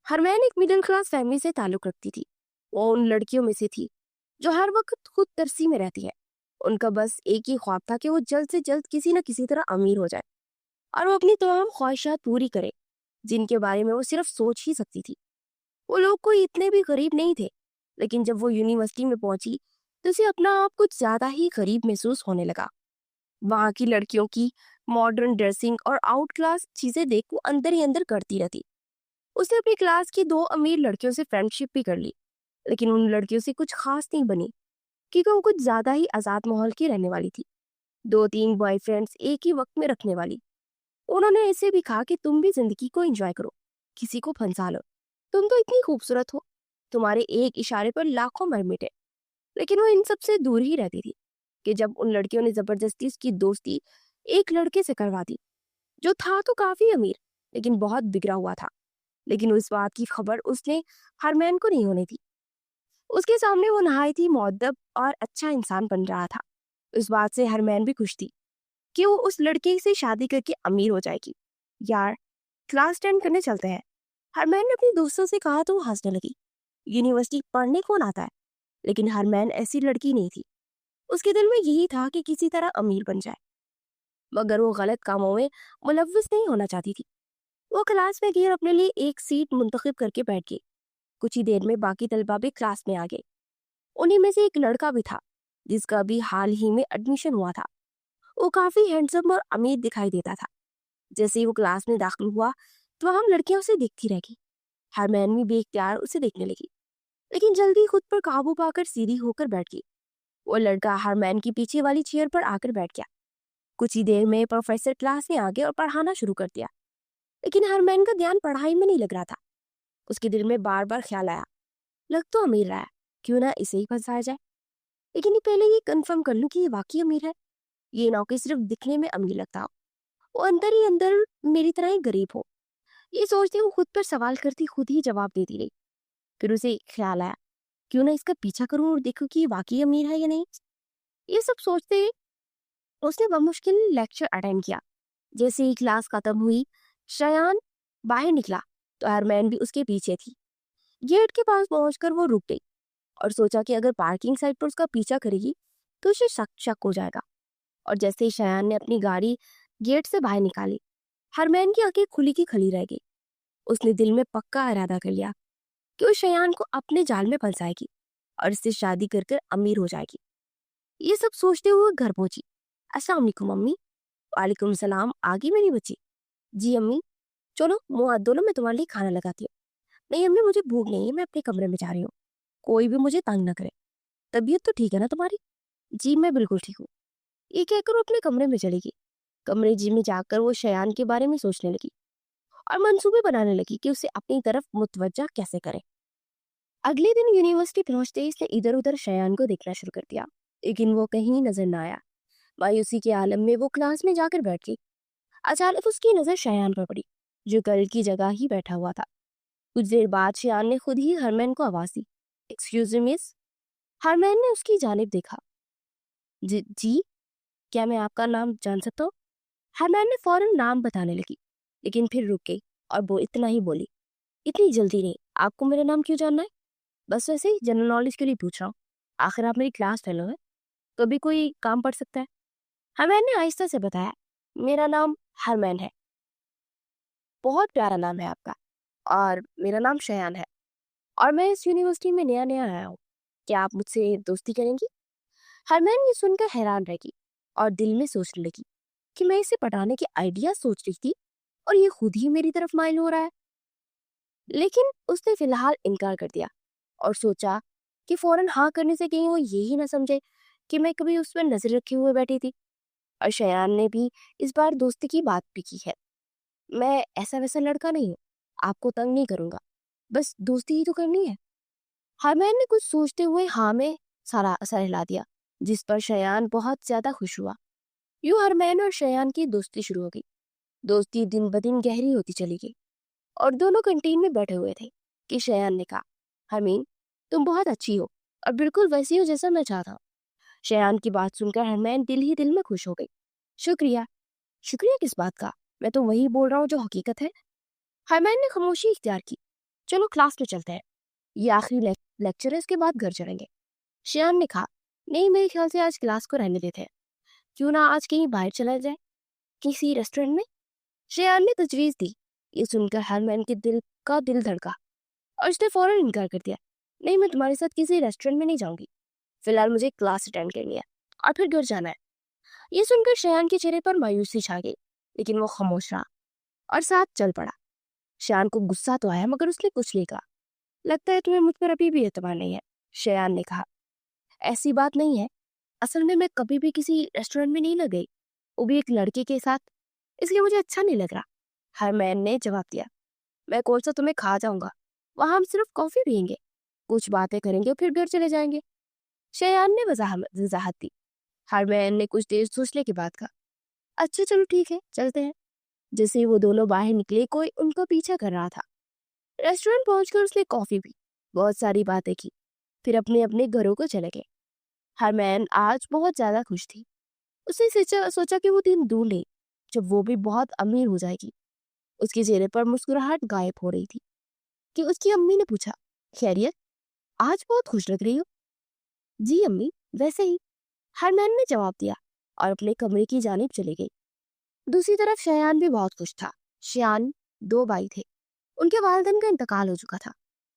हरमैन एक middle class family से ताल्लुक रखती थी। वो उन लड़कियों में से थी जो हर वक्त खुद तरसी में रहती है। उनका बस एक ही ख्वाब था कि वो जल्द से जल्द किसी न किसी तरह अमीर हो जाए और वो अपनी तमाम ख्वाहिशात पूरी करे जिनके बारे में वो सिर्फ सोच ही सकती थी। वो लोग कोई इतने भी गरीब नहीं थे, लेकिन जब वो यूनिवर्सिटी में पहुंची तो उसे अपना आप कुछ ज्यादा ही गरीब महसूस होने लगा। वहां की लड़कियों की मॉडर्न ड्रेसिंग और आउट क्लास चीजें देख वो अंदर ही अंदर करती रहती। उसने अपनी क्लास की दो अमीर लड़कियों से फ्रेंडशिप भी कर ली, लेकिन उन लड़कियों से कुछ खास नहीं बनी क्योंकि वो कुछ ज्यादा ही आजाद माहौल की रहने वाली थी। दो तीन बॉयफ्रेंड्स एक ही वक्त में रखने वाली। उन्होंने ऐसे भी कहा कि तुम भी जिंदगी को एंजॉय करो, किसी को फंसा लो, तुम तो इतनी खूबसूरत हो, तुम्हारे एक इशारे पर लाखों मर मिटे। लेकिन वो इन सब से दूर ही रहती थी कि जब उन लड़कियों ने जबरदस्ती उसकी दोस्ती एक लड़के से करवा दी जो था तो काफी अमीर लेकिन बहुत बिगड़ा हुआ था। लेकिन उस बात की खबर उसने हरमैन को नहीं होनी थी। उसके सामने वो नहायत ही मुअद्दब और अच्छा इंसान बन रहा था। इस बात से हरमैन भी खुश थी कि वो उस लड़के से शादी करके अमीर हो जाएगी। यार, क्लास 10 करने चलते हैं, हरमैन ने अपनी दोस्तों से कहा तो वो हंसने लगी। यूनिवर्सिटी पढ़ने कौन आता है? लेकिन हरमैन ऐसी लड़की नहीं थी। उसके दिल में यही था कि किसी तरह अमीर बन जाए, मगर वो गलत कामों में मुलव्विस नहीं होना चाहती थी। वो क्लास में गई और अपने लिए एक सीट मुंतखब करके बैठ गई। कुछ ही देर में बाकी तलबा भी क्लास में आ गए। उन्हीं में से एक लड़का भी था जिसका अभी हाल ही में एडमिशन हुआ था। वो काफी हैंडसम और अमीर दिखाई देता था। जैसे ही वो क्लास में दाखिल हुआ तो हम लड़कियां उसे देखती रह गई। हरमैन भी बेख्तियार उसे देखने लगी, लेकिन जल्दी खुद पर काबू पाकर सीधी होकर बैठ गई। वो लड़का हरमैन की पीछे वाली चेयर पर आकर बैठ गया। कुछ ही देर में प्रोफेसर क्लास में आ गए और पढ़ाना शुरू कर दिया। लेकिन हरमैन का ध्यान पढ़ाई में नहीं लग रहा था। उसके दिल में बार बार ख्याल आया, लग तो अमीर रहा है, क्यों ना इसे ही फंसाया जाए। लेकिन ये पहले ये कंफर्म कर लूं कि ये वाकई अमीर है, ये ना कि सिर्फ दिखने में अमीर लगता हो, वो अंदर ही अंदर मेरी तरह ही गरीब हो। ये सोचते वो खुद पर सवाल करती खुद ही जवाब देती रही। फिर उसे ख्याल आया, क्यों ना इसका पीछा करूं और देखूं कि ये वाकई अमीर है या नहीं। ये सब सोचते उसने बमुश्किल लेक्चर अटेंड किया। जैसे ही क्लास खत्म हुई, शयान बाहर निकला तो हरमैन भी उसके पीछे थी। गेट के पास पहुंचकर वो रुक गई और सोचा कि अगर पार्किंग साइड पर उसका पीछा करेगी तो उसे शक शक हो जाएगा। और जैसे ही शयान ने अपनी गाड़ी गेट से बाहर निकाली, हरमैन की आंखें खुली की खली रह गई। उसने दिल में पक्का इरादा कर लिया कि वो शयान को अपने जाल में फंसाएगी और इससे शादी कर कर अमीर हो जाएगी। ये सब सोचते हुए घर पहुंची। अस्सलाम वालेकुम अम्मी। वालेकुम सलाम। आगे मेरी बच्ची। जी अम्मी। चलो मुंह हाथ धो लो, मैं तुम्हारे लिए खाना लगाती हूँ। नहीं अम्मी, मुझे भूख नहीं है, मैं अपने कमरे में जा रही हूँ, कोई भी मुझे तंग ना करे। तबीयत तो ठीक है ना तुम्हारी? जी मैं बिल्कुल ठीक हूँ। ये कहकर वो अपने कमरे में चली गई। कमरे जी में जाकर वो शयान के बारे में सोचने लगी और मंसूबे बनाने लगी कि उसे अपनी तरफ मुतवज्जा कैसे करे। अगले दिन यूनिवर्सिटी पहुंचते ही इसने इधर उधर शयान को देखना शुरू कर दिया, लेकिन वो कहीं नजर ना आया। मायूसी के आलम में वो क्लास में जाकर बैठ गई। अचानक उसकी नजर शयान पर पड़ी, जो कल की जगह ही बैठा हुआ था। कुछ देर बाद शयान ने खुद ही हरमैन को आवाज दी, एक्सक्यूज मी मिस। हरमैन ने उसकी जानिब देखा। जी, क्या मैं आपका नाम जान सकता हूँ? हरमैन ने फौरन नाम बताने लगी, लेकिन फिर रुक गई और वो इतना ही बोली, इतनी जल्दी नहीं, आपको मेरा नाम क्यों जानना है? बस वैसे ही जनरल नॉलेज के लिए पूछ रहा हूँ, आखिर आप मेरी क्लास फेलो है, कभी कोई काम पड़ सकता है। हरमैन ने आहिस्ता से बताया, मेरा नाम हरमैन है। बहुत प्यारा नाम है आपका। और मेरा नाम शयान है, और मैं इस यूनिवर्सिटी में नया नया आया हूँ। क्या आप मुझसे दोस्ती करेंगी? हरमैन ये सुनकर हैरान रह गई और दिल में सोचने लगी कि मैं इसे पटाने के आइडिया सोच रही थी और ये खुद ही मेरी तरफ माइल हो रहा है। लेकिन उसने फिलहाल इनकार कर दिया और सोचा कि फौरन हाँ करने से कहीं वो यही ना समझे कि मैं कभी उस पर नजर रखे हुए बैठी थी। और शयान ने भी इस बार दोस्ती की बात भी की है। मैं ऐसा वैसा लड़का नहीं हूँ, आपको तंग नहीं करूंगा, बस दोस्ती ही तो करनी है। हरमैन ने कुछ सोचते हुए हाँ में सारा सर हिला दिया, जिस पर शयान बहुत ज्यादा खुश हुआ। यूं हरमैन और शयान की दोस्ती शुरू हो गई। दोस्ती दिन ब दिन गहरी होती चली गई और दोनों कैंटीन में बैठे हुए थे कि शयान ने कहा, हरमीन, तुम बहुत अच्छी हो और बिल्कुल वैसी हो जैसा मैं चाहता हूँ। शयान की बात सुनकर हरमैन दिल ही दिल में खुश हो गई। शुक्रिया। शुक्रिया किस बात का? मैं तो वही बोल रहा हूँ जो हकीकत है। हरमैन ने खामोशी इख्तियार की। चलो क्लास में चलते हैं, ये आखिरी लेक्चर है, इसके बाद घर चलेंगे। शियान ने कहा, नहीं मेरे ख्याल से आज क्लास को रहने देते हैं, क्यों ना आज कहीं बाहर चला जाए, किसी रेस्टोरेंट में। शियान ने तजवीज दी। ये सुनकर हरमैन के दिल धड़का और उसने फौरन इनकार कर दिया, नहीं मैं तुम्हारे साथ किसी रेस्टोरेंट में नहीं जाऊंगी, फिलहाल मुझे क्लास अटेंड करनी है और फिर घर जाना है। ये सुनकर शयान के चेहरे पर मायूसी छा गई, लेकिन वो खामोश रहा और साथ चल पड़ा। शयान को गुस्सा तो आया मगर उसने कुछ नहीं कहा। लगता है तुम्हें मुझ पर अभी भी एतबार नहीं है, शयान ने कहा। ऐसी बात नहीं है, असल में मैं कभी भी किसी रेस्टोरेंट में नहीं लग गई, वो भी एक लड़के के साथ, इसलिए मुझे अच्छा नहीं लग रहा, हरमैन ने जवाब दिया। मैं कौन सा तुम्हें खा जाऊंगा, वहां हम सिर्फ कॉफी पियेंगे, कुछ बातें करेंगे और फिर घर चले जाएंगे, शयान ने वजाहत दी। हरमैन ने कुछ देर सोचने के बाद कहा, अच्छा चलो ठीक है चलते हैं। जैसे ही वो दोनों बाहर निकले कोई उनका पीछा कर रहा था। रेस्टोरेंट पहुंचकर उसने कॉफी पी, बहुत सारी बातें की, फिर अपने अपने घरों को चले गए। हरमैन आज बहुत ज्यादा खुश थी। उसने सोचा कि वो दिन दूर नहीं जब वो भी बहुत अमीर हो जाएगी। उसके चेहरे पर मुस्कुराहट गायब हो रही थी कि उसकी अम्मी ने पूछा, खैरियत, आज बहुत खुश लग रही हो। जी अम्मी, वैसे ही, हरमैन ने जवाब दिया और अपने कमरे की जानिब चली गई। दूसरी तरफ शयान भी बहुत खुश था। शयान 2 भाई थे, उनके वालिदैन का इंतकाल हो चुका था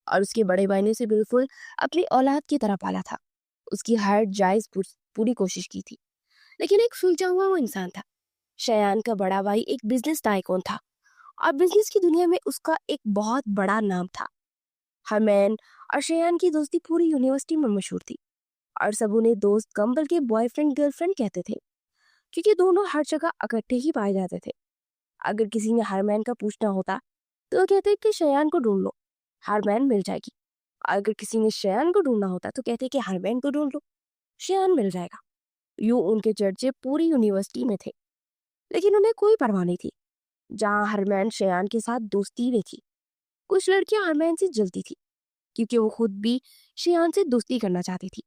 और उसके बड़े भाई ने उसे बिल्कुल अपनी औलाद की तरह पाला था। उसकी हर जायज पूरी कोशिश की थी, लेकिन एक सुलझा हुआ वो इंसान था। शयान का बड़ा भाई एक बिजनेस टाइकून था और बिजनेस की दुनिया में उसका एक बहुत बड़ा नाम था। हरमैन और शयान की दोस्ती पूरी यूनिवर्सिटी में मशहूर थी और सब उन्हें दोस्त कम बल्कि बॉयफ्रेंड गर्लफ्रेंड कहते थे, क्योंकि दोनों हर जगह इकट्ठे ही पाए जाते थे। अगर किसी ने हरमैन का पूछना होता तो वो कहते कि शयान को ढूंढ लो, हरमैन मिल जाएगी। अगर किसी ने शयान को ढूंढना होता तो कहते कि हरमैन को ढूंढ लो, शयान मिल जाएगा। यूं उनके चर्चे पूरी यूनिवर्सिटी में थे, लेकिन उन्हें कोई परवाह नहीं थी जहाँ हरमैन शयान के साथ दोस्ती में थी। कुछ लड़कियां हरमैन से जलती थी क्योंकि वो खुद भी शयान से दोस्ती करना चाहती थी,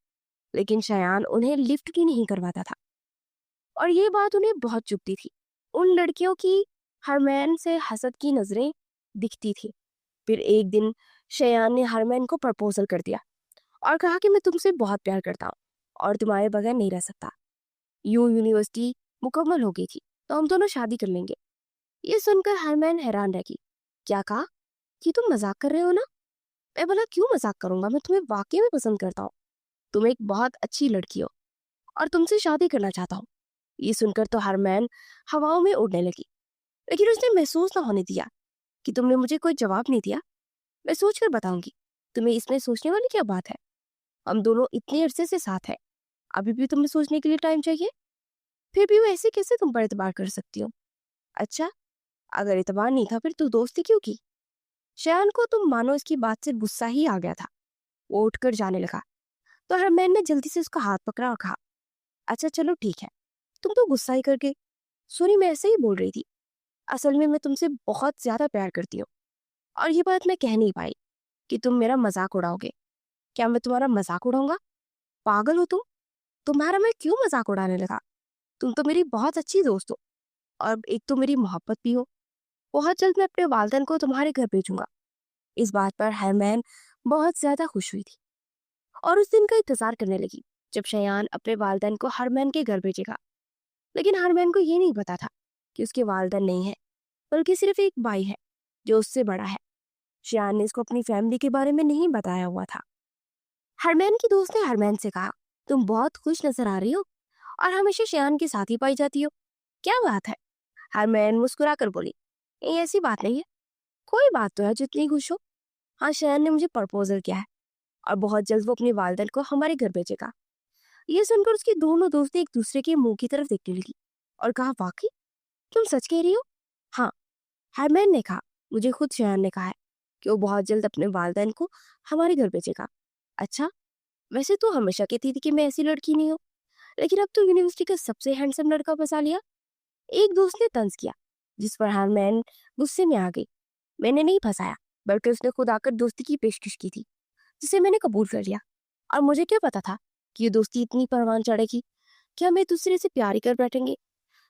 लेकिन शयान उन्हें लिफ्ट भी नहीं करवाता था और ये बात उन्हें बहुत चुभती थी। उन लड़कियों की हरमैन से हसद की नजरें दिखती थी। फिर एक दिन शयान ने हरमैन को प्रपोजल कर दिया और कहा कि मैं तुमसे बहुत प्यार करता हूँ और तुम्हारे बगैर नहीं रह सकता। यूं यूनिवर्सिटी मुकम्मल हो गई थी तो हम दोनों शादी कर लेंगे। ये सुनकर हरमैन हैरान रह गई। क्या कहा, कि तुम मजाक कर रहे हो ना? मैं बोला, क्यों मजाक करूंगा, मैं तुम्हें वाकई में पसंद करता हूँ, तुम एक बहुत अच्छी लड़की हो और तुमसे शादी करना चाहता हूँ। ये सुनकर तो हरमैन हवाओं में उड़ने लगी, लेकिन उसने महसूस ना होने दिया कि तुमने मुझे कोई जवाब नहीं दिया। मैं सोच कर बताऊंगी, तुम्हें इसमें सोचने वाली क्या बात है, हम दोनों इतने अरसे से साथ हैं, अभी भी तुम्हें सोचने के लिए टाइम चाहिए? फिर भी वो ऐसे कैसे तुम पर एतबार कर सकती हो? अच्छा, अगर एतबार नहीं था फिर तू दोस्ती क्यों की? शयान को तुम मानो इसकी बात से गुस्सा ही आ गया था। वो उठकर जाने लगा तो हरमैन ने जल्दी से उसका हाथ पकड़ा और कहा, अच्छा चलो ठीक है, तुम तो गुस्सा ही कर गए। सॉरी, मैं ऐसे ही बोल रही थी, असल में मैं तुमसे बहुत ज्यादा प्यार करती हूँ और ये बात मैं कह नहीं पाई कि तुम मेरा मजाक उड़ाओगे। क्या मैं तुम्हारा मजाक उड़ाऊंगा? पागल हो तुम, तुम्हारा मैं क्यों मजाक उड़ाने लगा? तुम तो मेरी बहुत अच्छी दोस्त हो और एक तो मेरी मोहब्बत भी हो। बहुत जल्द मैं अपने वालिदैन को तुम्हारे घर भेजूंगा। इस बात पर हरमैन बहुत ज्यादा खुश हुई थी और उस दिन का इंतजार करने लगी जब शयान अपने वालिदैन को हरमैन के घर भेजेगा। लेकिन हरमैन को ये नहीं पता था कि उसके वालिदैन नहीं है, बल्कि सिर्फ एक भाई है जो उससे बड़ा है। शयान ने इसको अपनी फैमिली के बारे में नहीं बताया हुआ था। हरमैन की दोस्त ने हरमैन से कहा, तुम बहुत खुश नजर आ रही हो और हमेशा शयान के साथ ही पाई जाती हो, क्या बात है? हरमैन मुस्कुरा कर बोली, ये ऐसी बात नहीं है, कोई बात तो है जितनी खुश हो। हाँ, शयान ने मुझे प्रपोजल किया है और बहुत जल्द वो अपने वालिदैन को हमारे घर भेजेगा। ये सुनकर उसकी दोनों दोस्तें एक दूसरे के मुंह की तरफ देखने लगी और कहा, वाकई तुम सच कह रही हो? हाँ, हरमैन ने कहा, मुझे खुद शयान ने कहा है कि वो बहुत जल्द अपने वालिदैन को हमारे घर भेजेगा। अच्छा, वैसे तो हमेशा कहती थी कि मैं ऐसी लड़की नहीं हूँ, लेकिन अब तो यूनिवर्सिटी का सबसे हैंडसम लड़का फंसा लिया, एक दोस्त ने तंज किया, जिस पर हरमैन गुस्से में आ गई। मैंने नहीं फंसाया, बल्कि उसने खुद आकर दोस्ती की पेशकश की थी, जिसे मैंने कबूल कर लिया। और मुझे क्या पता था कि ये दोस्ती इतनी परवान चढ़ेगी कि हम एक दूसरे से प्यार ही कर बैठेंगे।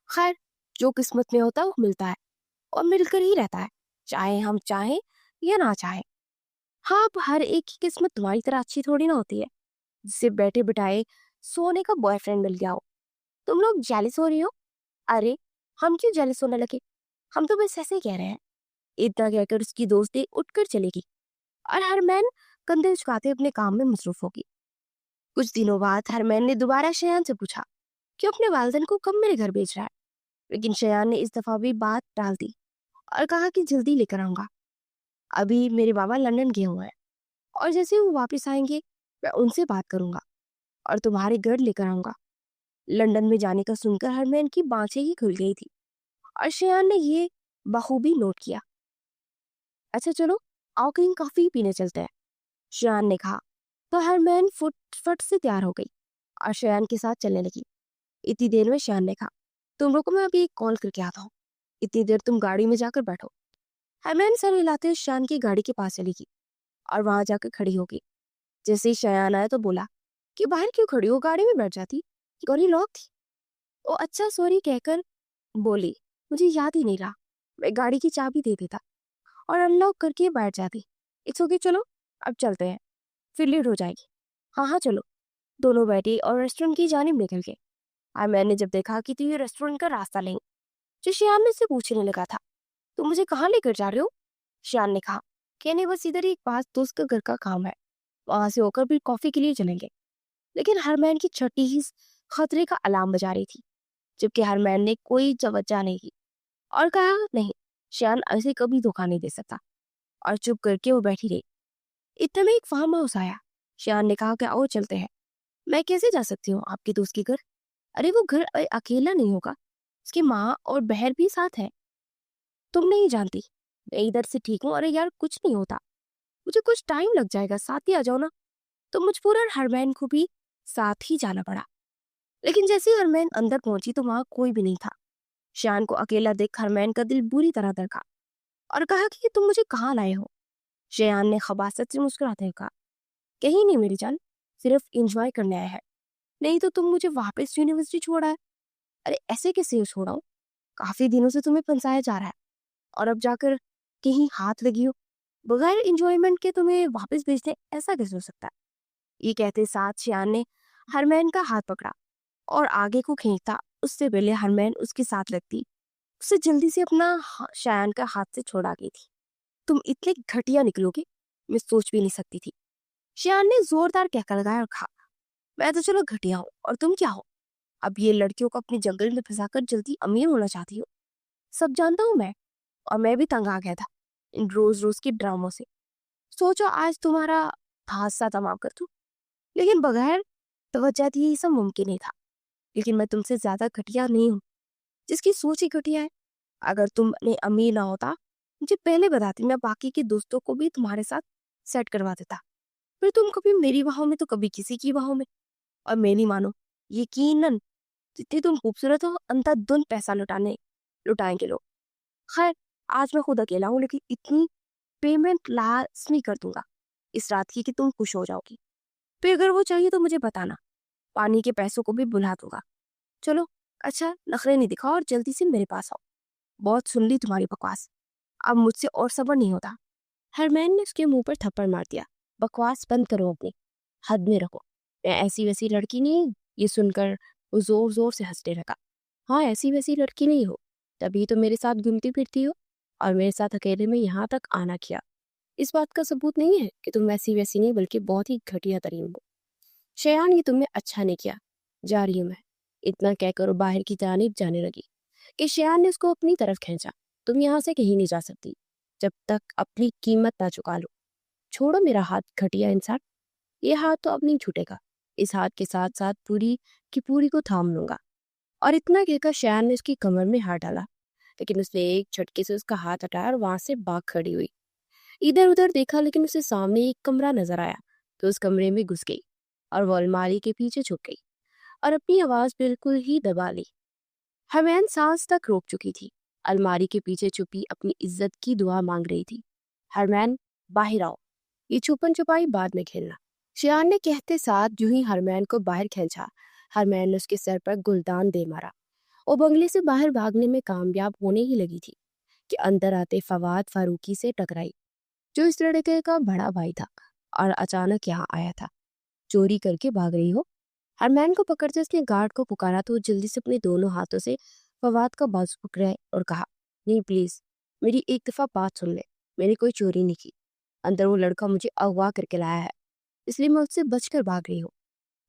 खैर, जो किस्मत में होता है वो मिलता है और मिलकर ही रहता है, चाहे हम चाहें या ना चाहें। हाँ, अब हर एक की किस्मत तुम्हारी तरह अच्छी थोड़ी ना होती है, जिसे बैठे बिठाए सोने का बॉयफ्रेंड मिल गया हो। तुम लोग जेलिस हो रही हो। अरे, हम क्यों जेलिस होने लगे? हम तो बस ऐसे ही कह रहे हैं। इतना कहकर उसकी दोस्ती उठकर चलेगी और हरमैन कंधे झुकाते अपने काम में मसरूफ होगी। कुछ दिनों बाद हरमैन ने दोबारा शयान से पूछा कि अपने वालिदैन को कब मेरे घर भेज रहा है, लेकिन शयान ने इस दफा भी बात टाल दी और कहा कि जल्दी लेकर आऊंगा। अभी मेरे बाबा लंदन गए हुए हैं और जैसे वो वापस आएंगे मैं उनसे बात करूंगा और तुम्हारे घर लेकर आऊंगा। लंदन में जाने का सुनकर हरमैन की बाँछें ही खुल गई थी और शयान ने ये बखूबी नोट किया। अच्छा चलो, आओ कहीं कॉफी पीने चलते हैं, शयान ने कहा। तो हरमैन फुट फट से तैयार हो गई और शयान के साथ चलने लगी। इतनी देर में शयान ने कहा, तुम रुको, मैं अभी एक कॉल करके आता हूँ, इतनी देर तुम गाड़ी में जाकर बैठो। हरमैन सर हिलाते हुए शयान की गाड़ी के पास चली गई और वहां जाकर खड़ी हो गई। जैसे ही शयान आया तो बोला कि बाहर क्यों खड़ी हो, गाड़ी में बैठ जाती, गाड़ी लॉक थी। ओ अच्छा सॉरी कहकर बोली, मुझे याद ही नहीं रहा, मैं गाड़ी की चाबी दे देता और अनलॉक करके बैठ जाती। इट्स ओके, चलो अब चलते हैं, फिर लेट हो जाएगी। हाँ हाँ चलो। दोनों बैठी और रेस्टोरेंट की जानिब निकल गए। और मैंने जब देखा कि तू ये रेस्टोरेंट का रास्ता नहीं, जो श्याम ने से पूछने लगा था, तो मुझे कहाँ लेकर जा रहे हो? श्याम ने कहा, कहने बस इधर एक पास दोस्त का घर का काम है, वहां से होकर फिर कॉफी के लिए चलेंगे। लेकिन हरमैन की छठी ही खतरे का अलार्म बजा रही थी, जबकि हरमैन ने कोई तवज्जो नहीं की और कहा, नहीं, श्यान ऐसे कभी धोखा नहीं दे सकता, और चुप करके वो बैठी रही। इतने में एक फार्म हाउस आया। श्यान ने कहा कि आओ चलते हैं। मैं कैसे जा सकती हूँ आपके दोस्त के घर? अरे वो घर अकेला नहीं होगा, उसकी माँ और बहन भी साथ है। तुम नहीं जानती, मैं इधर से ठीक हूँ। अरे यार कुछ नहीं होता, मुझे कुछ टाइम लग जाएगा, साथ ही आ जाओ ना। तो मजबूरन और हरमैन को भी साथ ही जाना पड़ा। लेकिन जैसे ही हरमैन अंदर पहुंची तो वहां कोई भी नहीं था। शान को अकेला देख हरमैन का दिल बुरी तरह धड़का और कहा कि तुम मुझे कहाँ लाए हो? शयान ने खबासत से मुस्कुराते हुए कहा, कहीं नहीं मेरी जान, सिर्फ एंजॉय करने आया है। नहीं तो तुम मुझे वापस यूनिवर्सिटी छोड़ा है। अरे ऐसे कैसे छोड़ा हूँ? काफी दिनों से तुम्हें फंसाया जा रहा है और अब जाकर कहीं हाथ लगी हो। बगैर इंजॉयमेंट के तुम्हें वापस भेजने, ऐसा कैसे हो सकता है? ये कहते साथ शयान ने हरमैन का हाथ पकड़ा और आगे को खींचता। उससे पहले हरमैन उसके साथ लगती, उसे जल्दी से अपना शयान का हाथ से छोड़ा गई थी। तुम इतने घटिया निकलोगे, मैं सोच भी नहीं सकती थी, शयान ने जोरदार कहकर लगाया और कहा, मैं तो चलो घटिया हूँ और तुम क्या हो? अब ये लड़कियों को अपने जंगल में फंसाकर जल्दी अमीर होना चाहती हो। सब जानता हूँ मैं, और मैं भी तंग आ गया था इन रोज रोज के ड्रामों से। सोचो आज तुम्हारा हादसा तमाम कर दूं, लेकिन बगैर तवज्जो दिए ये सब मुमकिन नहीं था। लेकिन मैं तुमसे ज्यादा घटिया नहीं हूँ, जिसकी सोच ही घटिया है। अगर तुमने अमीर ना होता, मुझे पहले बताती, मैं बाकी के दोस्तों को भी तुम्हारे साथ सेट करवा देता। फिर तुम कभी मेरी बाहों में तो कभी किसी की बाहों में। और मेरी मानो, यकीनन जितनी तुम खूबसूरत हो, अंधाधुंध पैसा लुटाएंगे लोग। खैर, आज मैं खुद अकेला हूँ, लेकिन इतनी पेमेंट लाजमी कर दूंगा इस रात की कि तुम खुश हो जाओगी। फिर अगर वो चाहिए तो मुझे बताना, पानी के पैसों को भी बुला दूंगा। चलो, अच्छा नखरे नहीं दिखाओ और जल्दी से मेरे पास आओ। बहुत सुन ली तुम्हारी बकवास, अब मुझसे और सब्र नहीं होता। हरमैन ने उसके मुंह पर थप्पड़ मार दिया। बकवास बंद करो अपनी, हद में रखो। मैं ऐसी वैसी लड़की नहीं हूँ। ये सुनकर वो जोर जोर से हंसने लगा। हाँ, ऐसी वैसी लड़की नहीं हो, तभी तो मेरे साथ घूमती फिरती हो और मेरे साथ अकेले में यहाँ तक आना किया। इस बात का सबूत नहीं है कि तुम वैसी वैसी नहीं बल्कि बहुत ही घटिया तरीन हो। शयान, ये तुमने अच्छा नहीं किया, जा रही हूँ मैं। इतना कहकर वो बाहर की जानिब जाने लगी कि शयान ने उसको अपनी तरफ खींचा। तुम यहाँ से कहीं नहीं जा सकती जब तक अपनी कीमत ना चुका लो। छोड़ो मेरा हाथ, घटिया इंसान। ये हाथ तो अब नहीं छूटेगा। इस हाथ के साथ साथ पूरी की पूरी को थाम लूंगा। और इतना कहकर शयान ने उसकी कमर में हाथ डाला, लेकिन उसने एक झटके से उसका हाथ हटाया और वहां से भाग खड़ी हुई। इधर उधर देखा, लेकिन उसे सामने एक कमरा नजर आया तो उस कमरे में घुस गई और वो अलमारी के पीछे छुप गई और अपनी आवाज बिल्कुल ही दबा ली। हरमैन सांस तक रोक चुकी थी, अलमारी के पीछे छुपी अपनी इज्जत की दुआ मांग रही थी। हरमैन, बाहर आओ, ये छुपन छुपाई बाद में खेलना। शियान ने कहते साथ यूं ही हरमैन को बाहर खींचा। हरमैन ने उसके सर पर गुलदान दे मारा। वो बंगले से बाहर भागने में कामयाब होने ही लगी थी कि अंदर आते फवाद फारूकी से टकराई। जो इस लड़के का बड़ा भाई था और अचानक यहाँ आया था। चोरी करके भाग रही हो? हरमैन को पकड़ते उसने गार्ड को पुकारा तो वो जल्दी से अपने दोनों हाथों से फवाद का बाजू पकड़ा और कहा, नहीं प्लीज, मेरी एक दफा बात सुन ले। मैंने कोई चोरी नहीं की। अंदर वो लड़का मुझे अगवा करके लाया है, इसलिए मैं उससे बचकर भाग रही हूँ।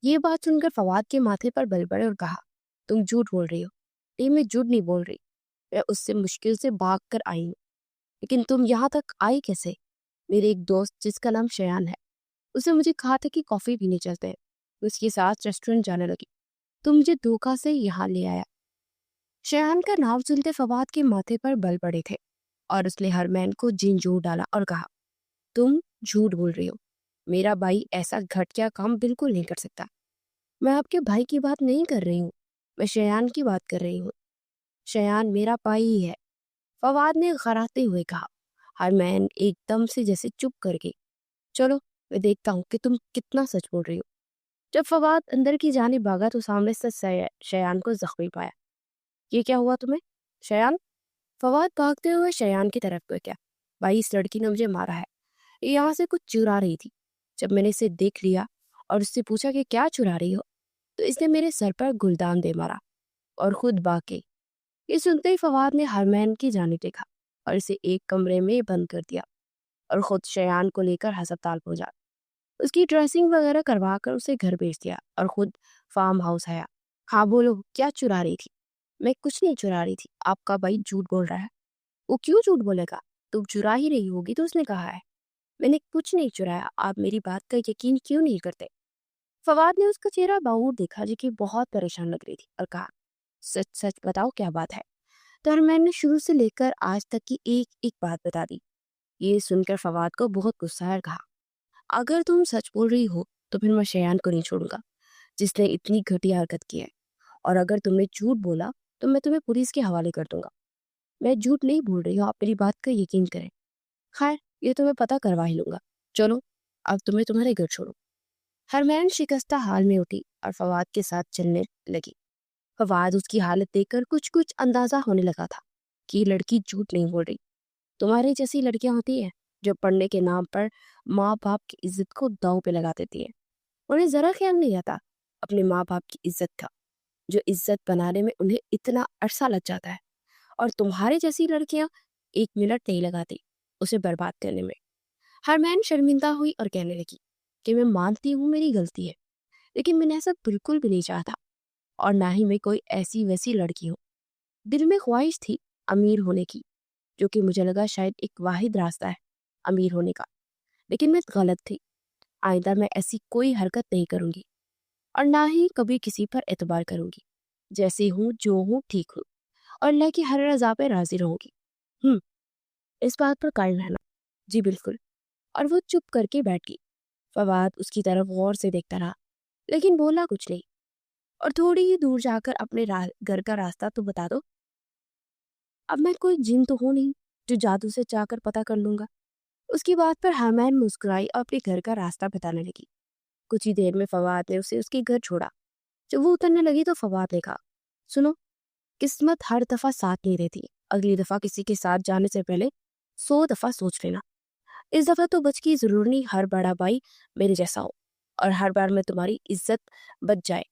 ये बात सुनकर फवाद के माथे पर बल पड़े और कहा, तुम झूठ बोल रही हो। नहीं, मैं झूठ नहीं बोल रही। मैं उससे मुश्किल से भाग कर आई हूँ। लेकिन तुम यहाँ तक आई कैसे? मेरे एक दोस्त जिसका नाम शयान है, उसने मुझे कहा था कि कॉफी पीने चलते हैं। मैं उसके साथ रेस्टोरेंट जाने लगी तो मुझे धोखा से यहाँ ले आया। शयान का नाम सुनते फवाद के माथे पर बल पड़े थे और उसने हरमैन को झिंझोर डाला और कहा, तुम झूठ बोल रही हो। मेरा भाई ऐसा घटिया काम बिल्कुल नहीं कर सकता। मैं आपके भाई की बात नहीं कर रही हूँ, मैं शयान की बात कर रही हूँ। शयान मेरा भाई ही है, फवाद ने खराते हुए कहा। हरमैन एकदम से जैसे चुप कर गई। चलो, मैं देखता हूँ कि तुम कितना सच बोल रही हो। जब फवाद अंदर की जानिब भागा तो सामने से शयान को जख्मी पाया। ये क्या हुआ तुम्हें, शयान? फवाद भागते हुए शयान की तरफ को, क्या भाई, इस लड़की ने मुझे मारा है। ये यहाँ से कुछ चुरा रही थी। जब मैंने इसे देख लिया और उससे पूछा कि क्या चुरा रही हो, तो इसने मेरे सर पर गुलदान दे मारा और खुद भाग गई। ये सुनते ही फवाद ने हरमैन की जानिब देखा और इसे एक कमरे में बंद कर दिया और खुद शयान को लेकर अस्पताल पहुंचा। उसकी ड्रेसिंग वगैरह करवा कर उसे घर भेज दिया और खुद फार्म हाउस आया। हाँ बोलो, क्या चुरा रही थी? मैं कुछ नहीं चुरा रही थी, आपका भाई झूठ बोल रहा है। वो क्यों झूठ बोलेगा? तुम चुरा ही रही होगी तो उसने कहा है। मैंने कुछ नहीं चुराया, आप मेरी बात का यकीन क्यों नहीं करते? फवाद ने उसका चेहरा बाहर देखा जो कि बहुत परेशान लग रही थी और कहा, सच सच बताओ क्या बात है। तो मैंने शुरू से लेकर आज तक की एक एक बात बता दी। ये सुनकर फवाद को बहुत गुस्सा आया और कहा, अगर तुम सच बोल रही हो तो फिर मैं शयान को नहीं छोड़ूंगा जिसने इतनी घटिया हरकत की है। और अगर तुमने झूठ बोला तो मैं तुम्हें पुलिस के हवाले कर दूंगा। मैं झूठ नहीं बोल रही हूँ, आप मेरी बात का यकीन करें। खैर, ये तो मैं पता करवा ही लूंगा। चलो, अब तुम्हें तुम्हारे घर छोड़ो। हरमैन शिकस्ता हाल में उठी और फवाद के साथ चलने लगी। फवाद उसकी हालत देखकर कुछ कुछ अंदाजा होने लगा था कि ये लड़की झूठ नहीं बोल रही। तुम्हारी जैसी लड़कियां होती हैं जो पढ़ने के नाम पर माँ बाप की इज्जत को दांव पे लगा देती है। उन्हें जरा ख्याल नहीं आता अपने माँ बाप की इज्जत का, जो इज्जत बनाने में उन्हें इतना अरसा लग जाता है। और तुम्हारे जैसी लड़कियां एक मिनट नहीं लगाती उसे बर्बाद करने में। हरमैन शर्मिंदा हुई और कहने लगी कि मैं मानती हूँ मेरी गलती है, लेकिन मैंने ऐसा बिल्कुल भी नहीं चाहता और ना ही मैं कोई ऐसी वैसी लड़की हूँ। दिल में ख्वाहिश थी अमीर होने की, जो कि मुझे लगा शायद एक वाहिद रास्ता है अमीर होने का, लेकिन मैं गलत थी। आइंदा मैं ऐसी कोई हरकत नहीं करूंगी और ना ही कभी किसी पर एतबार करूंगी। जैसे हूँ जो हूँ ठीक हूँ और अल्लाह की हर रजा पे राजी रहूंगी। इस बात पर कायम रहना। जी बिल्कुल। और वो चुप करके बैठ गई। फवाद उसकी तरफ गौर से देखता रहा, लेकिन बोला कुछ नहीं। और थोड़ी ही दूर जाकर अपने घर का रास्ता तो बता दो। अब मैं कोई जिन तो हूं नहीं जो जादू से जाकर पता कर लूंगा। उसकी बात पर हरमैन मुस्कुराई और अपने घर का रास्ता बताने लगी। कुछ ही देर में फवाद ने उसे उसके घर छोड़ा। जब वो उतरने लगी तो फवाद ने कहा, सुनो, किस्मत हर दफा साथ नहीं देती। अगली दफा किसी के साथ जाने से पहले 100 दफा सोच लेना। इस दफा तो बच की जरूर नहीं, हर बड़ा भाई मेरे जैसा हो और हर बार में तुम्हारी इज्जत बच जाए।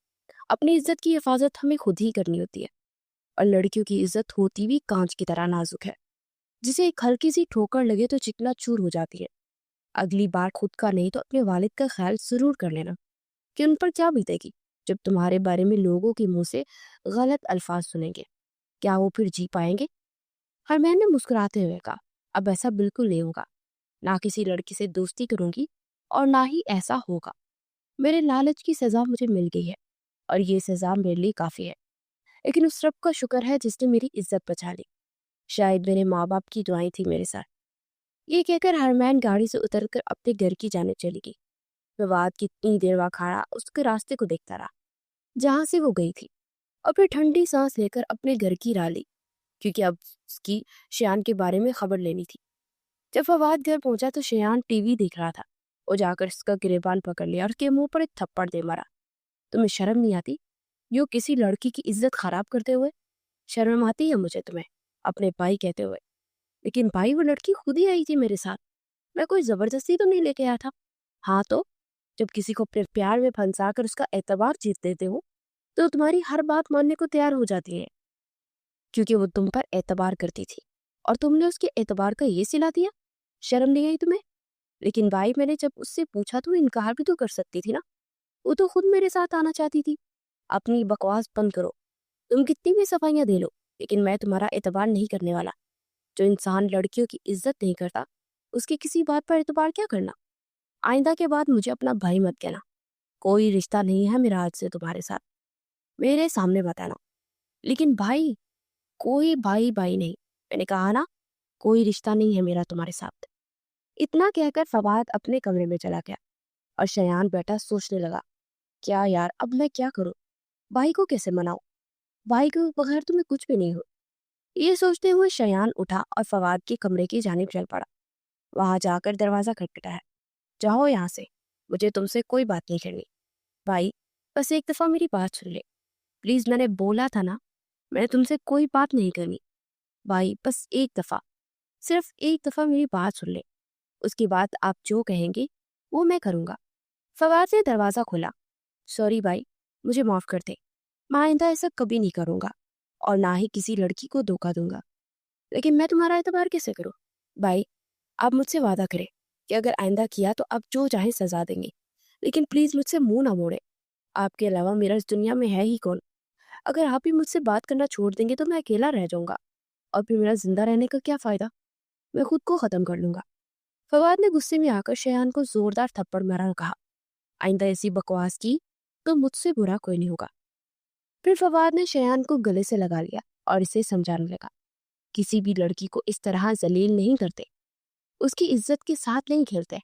अपनी इज्जत की हिफाजत हमें खुद ही करनी होती है और लड़कियों की इज्जत होती भी कांच की तरह नाजुक है, जिसे एक हल्की सी ठोकर लगे तो चिकना चूर हो जाती है। अगली बार खुद का नहीं तो अपने वालिद का ख्याल जरूर कर लेना कि उन पर क्या बीतेगी जब तुम्हारे बारे में लोगों के मुंह से गलत अल्फाज सुनेंगे। क्या वो फिर जी पाएंगे? हरमैन ने मुस्कुराते हुए कहा, अब ऐसा बिल्कुल नहीं होगा। ना किसी लड़की से दोस्ती करूंगी और ना ही ऐसा होगा। मेरे लालच की सजा मुझे मिल गई है और ये सजा मेरे लिए काफी है। लेकिन उस रब का शुक्र है जिसने मेरी इज्जत बचा ली। शायद मेरे माँ बाप की दुआएं थी मेरे साथ। ये कहकर हरमैन गाड़ी से उतरकर अपने घर की जाने चली गई। विवाद कितनी देर वहां खड़ा उसके रास्ते को देखता रहा जहां से वो गई थी और फिर ठंडी सांस लेकर अपने घर की राह ली, क्योंकि अब उसकी शयान के बारे में खबर लेनी थी। जब फवाद घर पहुंचा तो शयान टीवी देख रहा था। वो जाकर उसका गिरेबान पकड़ लिया और उसके मुंह पर एक थप्पड़ दे मारा। तुम्हें शर्म नहीं आती यो किसी लड़की की इज्जत खराब करते हुए? शर्म आती है मुझे तुम्हें अपने भाई कहते हुए? लेकिन भाई, वो लड़की खुद ही आई थी मेरे साथ। मैं कोई जबरदस्ती तो नहीं लेके आया था। हाँ तो जब किसी को अपने प्यार में फंसा कर उसका एतबार जीत देते हो तो तुम्हारी हर बात मानने को तैयार हो जाती है, क्योंकि वो तुम पर एतबार करती थी और तुमने उसके एतबार का ये सिला दिया। शर्म नहीं आई तुम्हें? लेकिन भाई मैंने जब उससे पूछा तो इनकार भी तो कर सकती थी ना। वो तो खुद मेरे साथ आना चाहती थी। अपनी बकवास बंद करो। तुम कितनी भी सफाइयां दे लो, लेकिन मैं तुम्हारा एतबार नहीं करने वाला। जो इंसान लड़कियों की इज्जत नहीं करता उसकी किसी बात पर एतबार क्या करना। आइंदा के बाद मुझे अपना भाई मत कहना। कोई रिश्ता नहीं है मेरा आज से तुम्हारे साथ। मेरे सामने बताना। लेकिन भाई, कोई भाई भाई नहीं। मैंने कहा ना, कोई रिश्ता नहीं है मेरा तुम्हारे साथ। इतना कहकर फवाद अपने कमरे में चला गया और शयान बैठा सोचने लगा, क्या यार अब मैं क्या करूं? भाई को कैसे मनाऊं? भाई के बगैर तो मैं कुछ भी नहीं हूं। ये सोचते हुए शयान उठा और फवाद के कमरे की जानिब चल पड़ा। वहां जाकर दरवाजा खटखटाया। जाओ यहाँ से, मुझे तुमसे कोई बात नहीं करनी। भाई, बस एक दफा मेरी बात सुन ले। प्लीज, मैंने बोला था ना, मैंने तुमसे कोई बात नहीं करनी। भाई बस एक दफा, सिर्फ एक दफा मेरी बात सुन ले। उसके बाद आप जो कहेंगे वो मैं करूंगा। फवाद ने दरवाजा खोला। सॉरी भाई, मुझे माफ कर दे। मैं आइंदा ऐसा कभी नहीं करूंगा और ना ही किसी लड़की को धोखा दूंगा। लेकिन मैं तुम्हारा एतबार कैसे करूं? भाई, आप मुझसे वादा करें कि अगर आइंदा किया तो आप जो चाहे सजा देंगे, लेकिन प्लीज मुझसे मुंह ना मोड़े। आपके अलावा मेरा इस दुनिया में है ही कौन? अगर आप ही मुझसे बात करना छोड़ देंगे तो मैं अकेला रह जाऊंगा और फिर मेरा जिंदा रहने का क्या फायदा? मैं खुद को खत्म कर लूंगा। फवाद ने गुस्से में आकर शयान को जोरदार थप्पड़ मारा और कहा, आइंदा ऐसी बकवास की तो मुझसे बुरा कोई नहीं होगा। फिर फवाद ने शयान को गले से लगा लिया और इसे समझाने लगा, किसी भी लड़की को इस तरह जलील नहीं करते, उसकी इज्जत के साथ नहीं खेलते।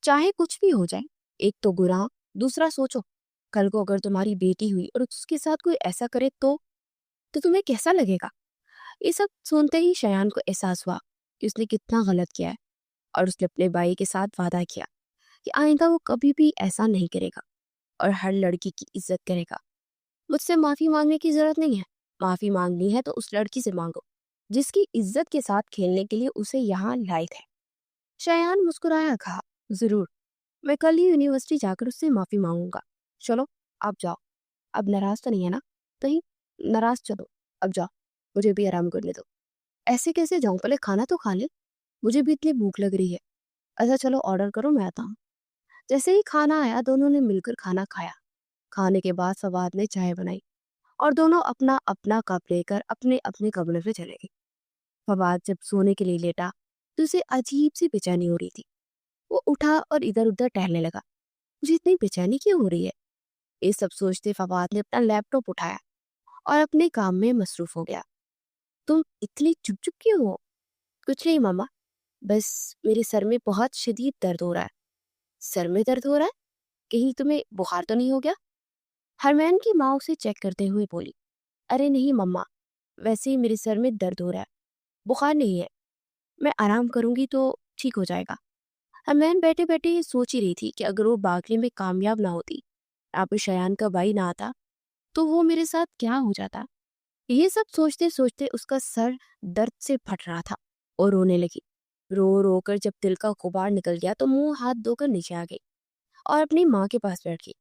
चाहे कुछ भी हो जाए, एक तो गुनाह, दूसरा सोचो, कल को अगर तुम्हारी बेटी हुई और उसके साथ कोई ऐसा करे तो तुम्हें कैसा लगेगा? ये सब सुनते ही शयान को एहसास हुआ कि उसने कितना गलत किया है और उसने अपने भाई के साथ वादा किया कि आइंदा वो कभी भी ऐसा नहीं करेगा और हर लड़की की इज्जत करेगा। मुझसे माफी मांगने की जरूरत नहीं है। माफी मांगनी है तो उस लड़की से मांगो जिसकी इज्जत के साथ खेलने के लिए उसे यहाँ लायक है। शयान मुस्कुराया, कहा, जरूर, मैं कल ही यूनिवर्सिटी जाकर उससे माफी मांगूंगा। चलो, आप जाओ। अब नाराज तो नहीं है ना? नहीं, नाराज, चलो अब जाओ, मुझे भी आराम करने दो। ऐसे कैसे जाऊं? पहले खाना तो खा ले, मुझे भी इतनी भूख लग रही है। अच्छा चलो ऑर्डर करो, मैं आता हूँ। जैसे ही खाना आया दोनों ने मिलकर खाना खाया। खाने के बाद फवाद ने चाय बनाई और दोनों अपना अपना कप लेकर अपने अपने कमरे में चले गए। फवाद जब सोने के लिए लेटा तो उसे अजीब सी बेचैनी हो रही थी। वो उठा और इधर उधर टहलने लगा। मुझे इतनी बेचैनी क्यों हो रही है? ये सब सोचते फवाद ने अपना लैपटॉप उठाया और अपने काम में मसरूफ हो गया। तुम इतनी चुप चुप क्यों हो? कुछ नहीं मामा, बस मेरे सर में बहुत शदीद दर्द हो रहा है। सर में दर्द हो रहा है? कहीं तुम्हें बुखार तो नहीं हो गया? हरमैन की माँ उसे चेक करते हुए बोली, अरे नहीं मम्मा, वैसे ही मेरे सर में दर्द हो रहा है, बुखार नहीं है। मैं आराम करूंगी तो ठीक हो जाएगा। हरमैन बैठे बैठे ये सोच ही रही थी कि अगर वो बागले में कामयाब ना होती, आप शयान का भाई ना आता, तो वो मेरे साथ क्या हो जाता। ये सब सोचते सोचते उसका सर दर्द से फट रहा था और रोने लगी। रो रो कर जब दिल का गुबार निकल गया तो मुंह हाथ धोकर नीचे आ गई और अपनी माँ के पास बैठ गई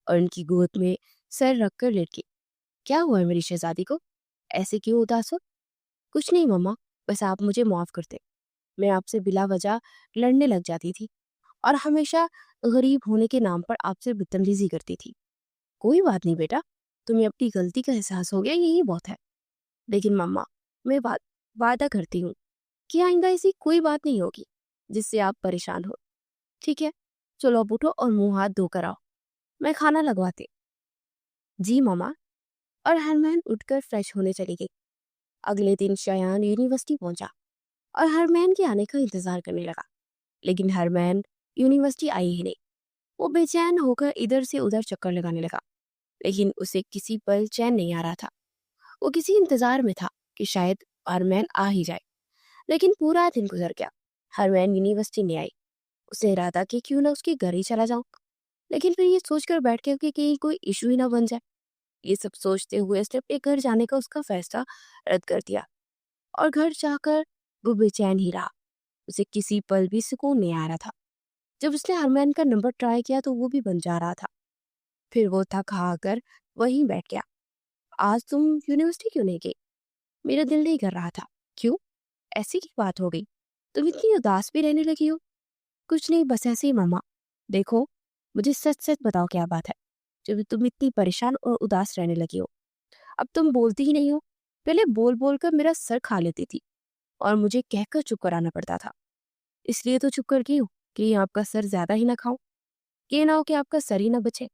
और उनकी गोद में सर रखकर लेट गई। क्या हुआ है मेरी शहजादी को? ऐसे क्यों उदास हो? कुछ नहीं मम्मा, बस आप मुझे माफ कर दे। मैं आपसे बिला वजह लड़ने लग जाती थी और हमेशा गरीब होने के नाम पर आपसे बदतमीजी करती थी। कोई बात नहीं बेटा, तुम्हें अपनी गलती का एहसास हो गया, यही बहुत है। लेकिन मम्मा, मैं वादा करती हूँ कि आइंदा ऐसी कोई बात नहीं होगी जिससे आप परेशान हो। ठीक है, चलो अब उठो और मुंह हाथ धोकर आओ, मैं खाना लगवाती। जी मम्मा। और हरमैन उठकर फ्रेश होने चली गई। अगले दिन शयान यूनिवर्सिटी पहुंचा और हरमैन के आने का इंतजार करने लगा, लेकिन हरमैन यूनिवर्सिटी आई ही नहीं। वो बेचैन होकर इधर से उधर चक्कर लगाने लगा, लेकिन उसे किसी पल चैन नहीं आ रहा था। वो किसी इंतजार में था कि शायद हरमैन आ ही जाए, लेकिन पूरा दिन गुजर गया। हरमैन यूनिवर्सिटी नहीं आई। उसने इरादा कि क्यों ना उसके घर ही चला जाऊं, लेकिन फिर ये सोचकर बैठ गया कि कहीं कोई इशू ही ना बन जाए। ये सब सोचते हुए उसने अपने घर जाने का उसका फैसला रद्द कर दिया और घर जाकर वो बेचैन ही रहा। उसे किसी पल भी सुकून नहीं आ रहा था। जब उसने हरमैन का नंबर ट्राई किया तो वो भी बन जा रहा था। फिर वो थक हार कर वहीं बैठ गया। आज तुम यूनिवर्सिटी क्यों नहीं गई? मेरा दिल नहीं कर रहा था। क्यों? ऐसी की बात हो गई? तुम इतनी उदास भी रहने लगी हो? कुछ नहीं, बस ऐसे ही मामा। देखो, मुझे सच सच बताओ क्या बात है जब तुम इतनी परेशान और उदास रहने लगी हो? अब तुम बोलती ही नहीं हो। पहले बोल बोल कर मेरा सर खा लेती थी और मुझे कहकर चुप कराना पड़ता था। इसलिए तो चुप कर गई हूँ कि आपका सर ज्यादा ही ना खाऊं, ये ना हो कि आपका सर ही ना बचे।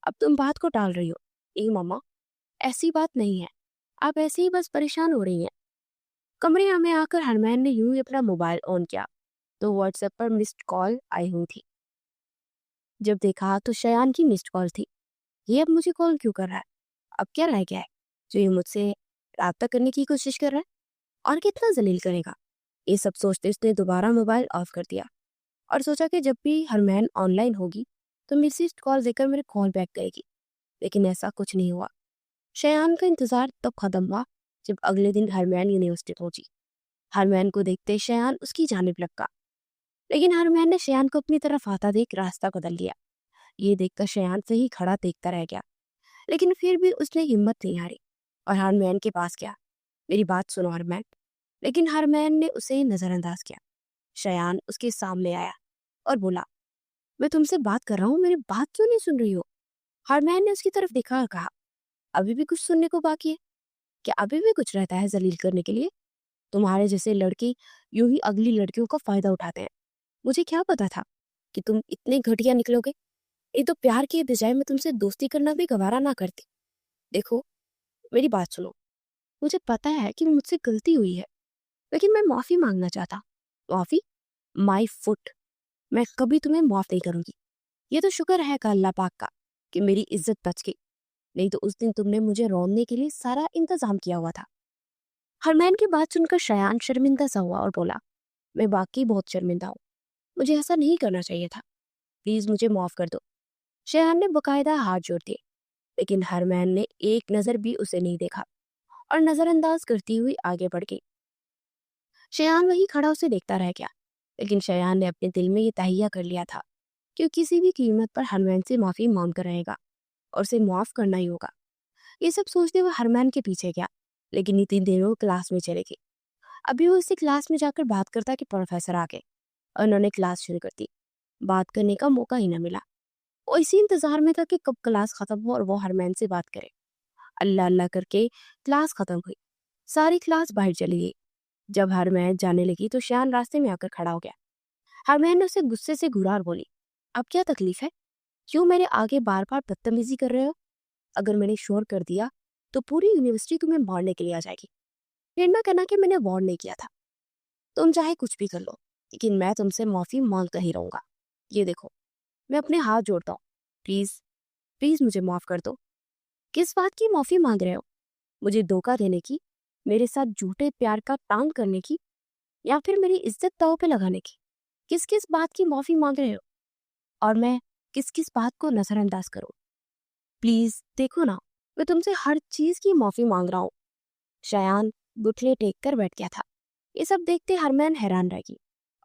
अब तुम बात को टाल रही हो। ए मामा, ऐसी बात नहीं है। आप ऐसे ही बस परेशान हो रही हैं। कमरे में आकर हरमैन ने यूं ही अपना मोबाइल ऑन किया तो व्हाट्सएप पर मिस्ड कॉल आई हुई थी। जब देखा तो शयान की मिस्ड कॉल थी। ये अब मुझे कॉल क्यों कर रहा है? अब क्या रह गया है जो ये मुझसे राब्ता करने की कोशिश कर रहा है? और कितना जलील करेगा? ये सब सोचते उसने दोबारा मोबाइल ऑफ कर दिया और सोचा कि जब भी हरमैन ऑनलाइन होगी तो मिस्ड कॉल देकर मेरे कॉल बैक करेगी। लेकिन ऐसा कुछ नहीं हुआ। शयान का इंतजार तब खत्म हुआ जब अगले दिन हरमैन यूनिवर्सिटी पहुंची। हरमैन को देखते शयान उसकी जानिब लपका, लेकिन हरमैन ने शयान को अपनी तरफ आता देख रास्ता बदल लिया। ये देखकर शयान से ही खड़ा देखता रह गया, लेकिन फिर भी उसने हिम्मत नहीं हारी और हरमैन के पास गया। मेरी बात सुनो हरमैन। लेकिन हरमैन ने उसे नजरअंदाज किया। शयान उसके सामने आया और बोला, मैं तुमसे बात कर रहा हूँ, मेरी बात क्यों नहीं सुन रही हो? हरमैन ने उसकी तरफ देखा और कहा, अभी भी कुछ सुनने को बाकी है? क्या अभी भी कुछ रहता है जलील करने के लिए? तुम्हारे जैसे लड़के यूं ही अगली लड़कियों का फायदा उठाते हैं। मुझे क्या पता था कि तुम इतने घटिया निकलोगे। ये तो प्यार के बजाय मैं तुमसे दोस्ती करना भी गवारा ना करती। देखो, मेरी बात सुनो। मुझे पता है कि मुझसे गलती हुई है, लेकिन मैं माफी मांगना चाहता। माफी? My foot. मैं कभी तुम्हें माफ नहीं करूंगी। ये तो शुक्र है का अल्लाह पाक का कि मेरी इज्जत बच गई, नहीं तो उस दिन तुमने मुझे रोनने के लिए सारा इंतजाम किया हुआ था। हरमैन की बात सुनकर शयान शर्मिंदा सा हुआ और बोला, मैं वाकई बहुत शर्मिंदा हूँ। मुझे ऐसा नहीं करना चाहिए था। प्लीज मुझे माफ कर दो। शयान ने बकायदा हाथ जोड़ दिए, लेकिन हरमैन ने एक नजर भी उसे नहीं देखा और नजरअंदाज करती हुई आगे बढ़ गई। शयान वही खड़ा उसे देखता रह गया, लेकिन शयान ने अपने दिल में ये तहिया कर लिया था कि वो किसी भी कीमत पर हरमैन से माफी मांग कर रहेगा और उसे माफ करना ही होगा। ये सब सोचते हुए हरमैन के पीछे गया, लेकिन इतनी देर में वो क्लास में चले गए। अभी वो इसी क्लास में जाकर बात करता कि प्रोफेसर आ गए और उन्होंने क्लास शुरू कर दी। बात करने का मौका ही न मिला। वो इसी इंतजार में था कि कब क्लास खत्म हो और वो हरमैन से बात करे। अल्लाह अल्लाह करके क्लास खत्म हुई। सारी क्लास बाहर चली गई। जब हरमैन जाने लगी तो शान रास्ते में आकर खड़ा हो गया। हरमैन ने उसे गुस्से से घूरा और बोली, अब क्या तकलीफ है? क्यों मेरे आगे बार बार बदतमीजी कर रहे हो? अगर मैंने शोर कर दिया तो पूरी यूनिवर्सिटी तुम्हें मारने के लिए आ जाएगी। फिर ना कहना कि मैंने वार्न नहीं किया था। तुम चाहे कुछ भी कर लो, लेकिन मैं तुमसे माफी मांगता ही रहूंगा। ये देखो, मैं अपने हाथ जोड़ता हूँ। प्लीज, प्लीज मुझे माफ कर दो। किस बात की माफी मांग रहे हो? मुझे धोखा देने की, मेरे साथ झूठे प्यार का टांग करने की, या फिर मेरी इज्जत दांव पे लगाने की? किस किस बात की माफी मांग रहे हो? और मैं किस किस बात को नजरअंदाज करूं? प्लीज देखो ना, मैं तुमसे हर चीज की माफी मांग रहा हूँ। शयान घुटने टेक कर बैठ गया था। ये सब देखते हरमैन हैरान रह गई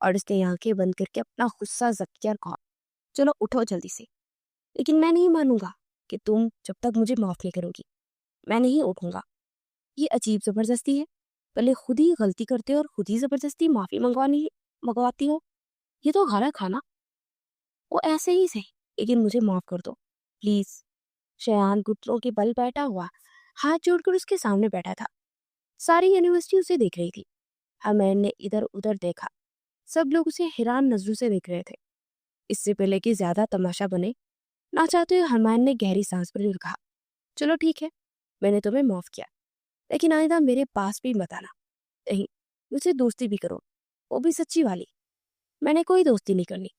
और उसने आंखें बंद करके अपना गुस्सा जब्त किया और कहा, चलो उठो जल्दी से। लेकिन मैं नहीं मानूंगा कि तुम जब तक मुझे माफ नहीं करोगी। मैं नहीं उठूंगा। ये अजीब जबरदस्ती है। पहले खुद ही गलती करते हो और खुद ही जबरदस्ती माफी मंगवाती हो। ये तो गलत खाना। वो ऐसे ही सही, लेकिन मुझे माफ कर दो प्लीज। शयान घुटनों के बल बैठा हुआ हाथ जोड़कर उसके सामने बैठा था। सारी यूनिवर्सिटी उसे देख रही थी। हरमैन ने इधर उधर देखा। सब लोग उसे हैरान नजरों से देख रहे थे। इससे पहले कि ज्यादा तमाशा बने, ना चाहते हुए हरमैन ने गहरी सांस भरी और कहा, चलो ठीक है, मैंने तुम्हें माफ किया, लेकिन आइंदा मेरे पास भी मत आना। नहीं, मुझसे दोस्ती भी करो, वो भी सच्ची वाली। मैंने कोई दोस्ती नहीं करनी।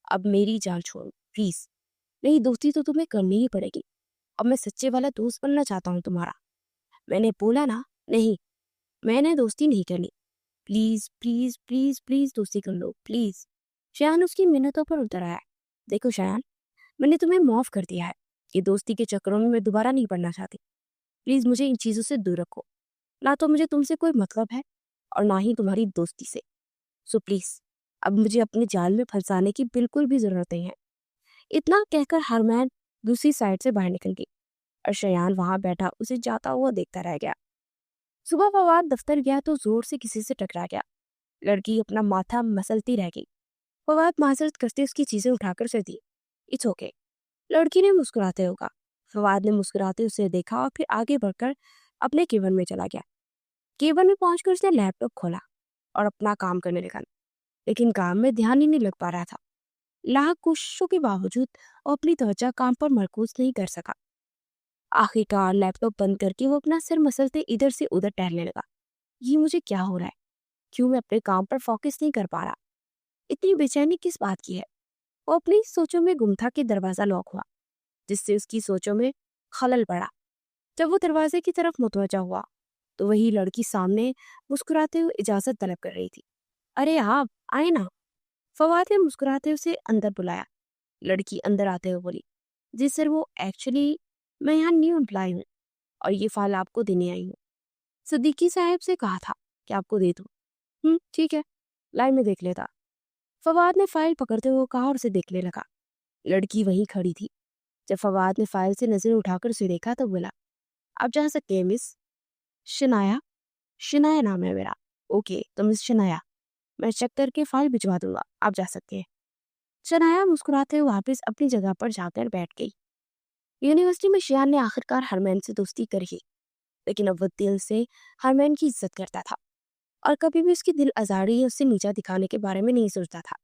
अब मेरी जान छोड़ो प्लीज। नहीं, दोस्ती तो तुम्हें करनी ही पड़ेगी। अब मैं सच्चे वाला दोस्त बनना चाहता हूँ तुम्हारा। मैंने बोला ना, नहीं, मैंने दोस्ती नहीं करनी। प्लीज प्लीज प्लीज प्लीज दोस्ती कर लो प्लीज। शयान उसकी मिन्नतों पर उतर आया। देखो शयान, मैंने तुम्हें माफ कर दिया है। ये दोस्ती के चक्करों में मैं दोबारा नहीं पड़ना चाहती। प्लीज मुझे इन चीजों से दूर रखो। ना तो मुझे तुमसे कोई मतलब है और ना ही तुम्हारी दोस्ती से। सो प्लीज अब मुझे अपने जाल में फंसाने की बिल्कुल भी जरूरत नहीं है। इतना कहकर हरमैन दूसरी साइड से बाहर निकल गई और शयान वहां बैठा उसे जाता हुआ देखता रह गया। सुबह फवाद दफ्तर गया तो जोर से किसी से टकरा गया। लड़की अपना माथा मसलती रह गई। फवाद माजरत करते उसकी चीजें उठाकर उसे दी। इट्स ओके, लड़की ने मुस्कुराते होगा। फवाद ने मुस्कुराते उसे देखा और फिर आगे बढ़कर अपने केबिन में चला गया। केबिन में पहुंचकर उसने लैपटॉप खोला और अपना काम करने लगा, लेकिन काम में ध्यान ही नहीं लग पा रहा था। लाख कोशिशों के बावजूद वो अपनी तवज्जो काम पर मरकूज नहीं कर सका। आखिरकार लैपटॉप बंद करके वो अपना सिर मसलते इधर से उधर टहलने लगा। ये मुझे क्या हो रहा है? क्यों मैं अपने काम पर फोकस नहीं कर पा रहा? इतनी बेचैनी किस बात की है? वो अपनी सोचों में गुम था कि दरवाजा लॉक हुआ, जिससे उसकी सोचों में खलल पड़ा। जब वो दरवाजे की तरफ मुतवज्जा हुआ तो वही लड़की सामने मुस्कुराते हुए इजाजत तलब कर रही थी। अरे आप आए ना। फवाद ने मुस्कुराते उसे अंदर बुलाया। लड़की अंदर आते हुए बोली, जी सर, वो एक्चुअली मैं यहाँ न्यू एम्प्लॉय हूँ और ये फाइल आपको देने आई हूँ। सिद्दीकी साहब से कहा था कि आपको दे दूँ। ठीक है, लाइन में देख लेता। फवाद ने फाइल पकड़ते हुए कहा और उसे देखने लगा। लड़की वहीं खड़ी थी। जब फवाद ने फाइल से नजर उठाकर उसे देखा तो बोला, आप जा सकते हैं मिस शनाया। शनाया नाम है मेरा। ओके तो मिस शनाया, मैं चेक करके फाइल भिजवा दूंगा, आप जा सकते हैं। शनाया मुस्कुराते हुए वापस अपनी जगह पर जाकर बैठ गई। यूनिवर्सिटी में शियान ने आखिरकार हरमैन से दोस्ती कर ही, लेकिन अब वो दिल से हरमैन की इज्जत करता था और कभी भी उसकी दिल आजारी या उससे नीचा दिखाने के बारे में नहीं सोचता था।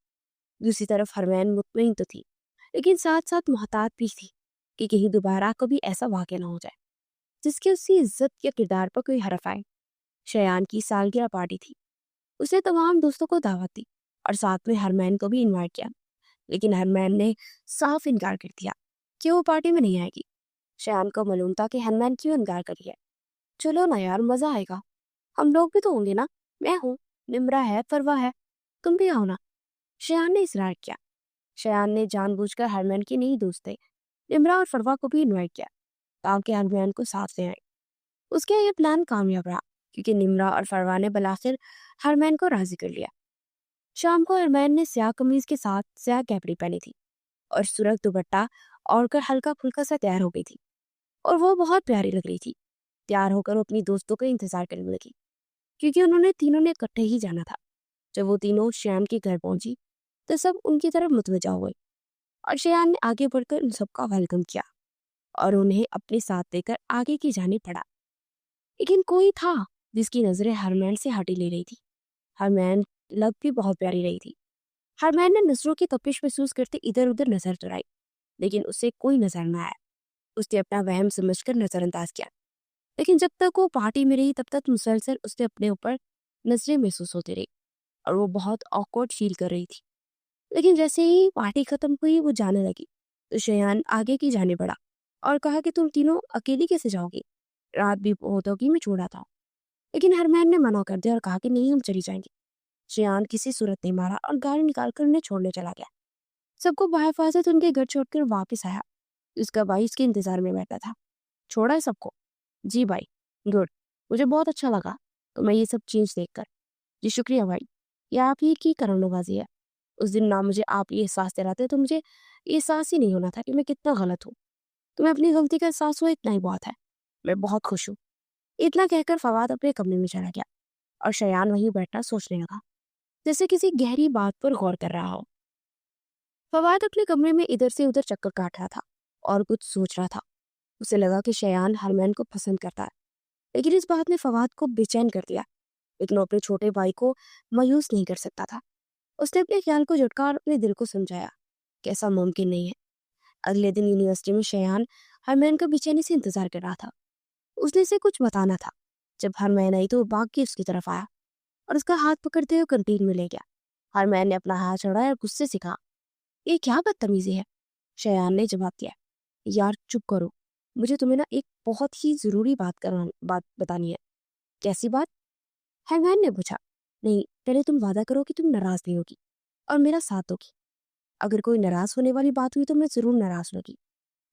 दूसरी तरफ हरमैन मुतमईन तो थी, लेकिन साथ साथ मोहतात भी थी कि कहीं दोबारा कभी ऐसा वाक़या ना हो जाए जिसके उसकी इज्जत या किरदार पर कोई हरफ आए। शयान की सालगिरह पार्टी थी। उसने तमाम दोस्तों को दावत दी और साथ में हरमैन को भी इनवाइट किया, लेकिन हरमैन ने साफ इनकार कर दिया कि वो पार्टी में नहीं आएगी। शयान को मालूम था कि हरमैन क्यों इनकार करी है। चलो ना यार, मजा आएगा, हम लोग भी तो होंगे ना। मैं हूँ, निम्रा है, फरवा है, तुम भी आओ ना। शयान ने इसरार किया। शयान ने जानबूझकर हरमैन की नहीं दोस्त निम्रा और फरवा को भी इनवाइट किया ताकि हरमैन को साथ ले आए। उसका यह प्लान कामयाब रहा क्योंकि निम्रा और फरवा ने बलाखिर हरमैन को राजी कर लिया। शाम को हरमैन ने स्याह कमीज के साथ स्याह कैपरी पहनी थी और सुरख दुपट्टा ओढ़कर हल्का फुल्का सा तैयार हो गई थी और वो बहुत प्यारी लग रही थी। तैयार होकर वो अपनी दोस्तों का इंतजार करने लगी क्योंकि उन्होंने तीनों ने इकट्ठे ही जाना था। जब वो तीनों श्याम के घर पहुंची तो सब उनकी तरफ मुतवज्जा हुए और शयान ने आगे बढ़कर उन सबका वेलकम किया और उन्हें अपने साथ लेकर आगे की जाने पड़ा। लेकिन कोई था जिसकी नजरें हरमैन से हटी ले रही थी। हरमैन लग भी बहुत प्यारी रही थी। हरमैन ने नजरों की तपिश महसूस करते इधर उधर नजर चुराई, लेकिन उसे कोई नजर न आया। उसने अपना वहम समझकर नजरअंदाज किया, लेकिन जब तक वो पार्टी में रही तब तक मुसलसल उसने अपने ऊपर नजरें महसूस होती रही और वो बहुत ऑकवर्ड फील कर रही थी। लेकिन जैसे ही पार्टी खत्म हुई वो जाने लगी तो शयान आगे की जाने बढ़ा और कहा कि तुम तीनों अकेली कैसे जाओगी, रात भी बहुत होगी, मैं छोड़ा था। लेकिन हरमैन ने मना कर दिया और कहा कि नहीं, हम चली जाएंगे। शयान किसी सूरत नहीं मारा और गाड़ी निकालकर उन्हें छोड़ने चला गया। सबको बाहिफाजत उनके घर छोड़कर वापस आया। उसका भाई उसके इंतजार में बैठा था। छोड़ा है सबको? जी भाई, गुड, मुझे बहुत अच्छा लगा तो मैं ये सब चीज देखकर। जी शुक्रिया भाई, ये आप ही की करमनवाजी है। उस दिन ना मुझे आप ये एहसास दिलाते तो मुझे ये एहसास ही नहीं होना था कि मैं कितना गलत हूँ। तुम्हें अपनी गलती का एहसास हुआ, इतना ही बहुत है। मैं बहुत खुश हूँ। इतना कहकर फवाद अपने कमरे में चला गया और शयान वहीं बैठना सोचने लगा, जैसे किसी गहरी बात पर गौर कर रहा हो। फवाद अपने कमरे में इधर से उधर चक्कर काट रहा था और कुछ सोच रहा था। उसे लगा कि शयान हरमैन को पसंद करता है, लेकिन इस बात ने फवाद को बेचैन कर दिया। लेकिन वो अपने छोटे भाई को मायूस नहीं कर सकता था। उसने अपने ख्याल को झटका और अपने दिल को समझाया कि ऐसा मुमकिन नहीं है। अगले दिन यूनिवर्सिटी में शयान हरमैन का बेचैनी से इंतजार कर रहा था। उसने इसे कुछ बताना था। जब हरमैन आई तो वो भाग के उसकी तरफ आया और उसका हाथ पकड़ते हुए कंटीन में ले गया। हरमैन ने अपना हाथ चढ़ाया और गुस्से से कहा, ये क्या बदतमीजी है? शयान ने जवाब दिया, यार चुप करो, मुझे तुम्हें ना एक बहुत ही जरूरी बात बतानी है। कैसी बात? हरमैन ने पूछा। नहीं, पहले तुम वादा करो कि तुम नाराज नहीं होगी और मेरा साथ दोगी। अगर कोई नाराज होने वाली बात हुई तो मैं जरूर नाराज होगी।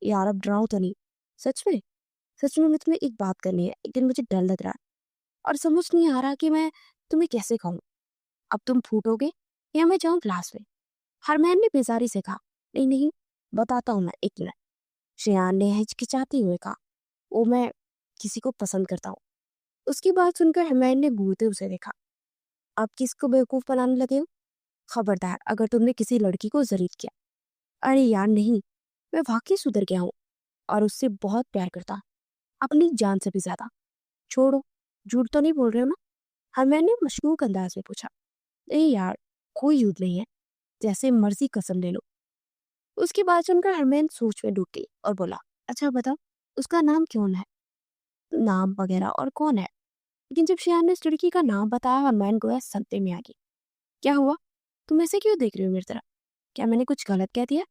यार अब डराओ तो नहीं। सच में, सच में मैं तुम्हें एक बात करनी है, लेकिन मुझे डर लग रहा है और समझ नहीं आ रहा कि मैं तुम्हें कैसे कहूँ। अब तुम फूटोगे या मैं जाऊं क्लास में? हरमैन ने बेजारी से कहा। नहीं नहीं, बताता हूँ मैं, एक मिनट। शेयान ने हिचकिचाते हुए कहा। वो मैं किसी को पसंद करता हूँ। उसकी बात सुनकर हरमैन ने घूरते उसे देखा। आप किसको बेवकूफ बनाने लगे हो? खबरदार अगर तुमने किसी लड़की को जरीफ किया। अरे यार नहीं, मैं वाकई सुधर गया हूँ और उससे बहुत प्यार करता हूँ, अपनी जान से भी ज्यादा। छोड़ो, झूठ तो नहीं बोल रहे हो ना? हरमैन ने मशकूक अंदाज में पूछा। नहीं यार, कोई झूठ नहीं है, जैसे मर्जी कसम ले लो। उसकी बात सुनकर हरमैन सोच में डूब गई और बोला, अच्छा बताओ, उसका नाम कौन है? नाम वगैरह और कौन है? लेकिन जब शियान ने उस लड़की का नाम बताया, हरमैन गोया सदमे में आ गई। क्या हुआ? तुम ऐसे क्यों देख रही हो मेरी तरफ? क्या मैंने कुछ गलत कह दिया?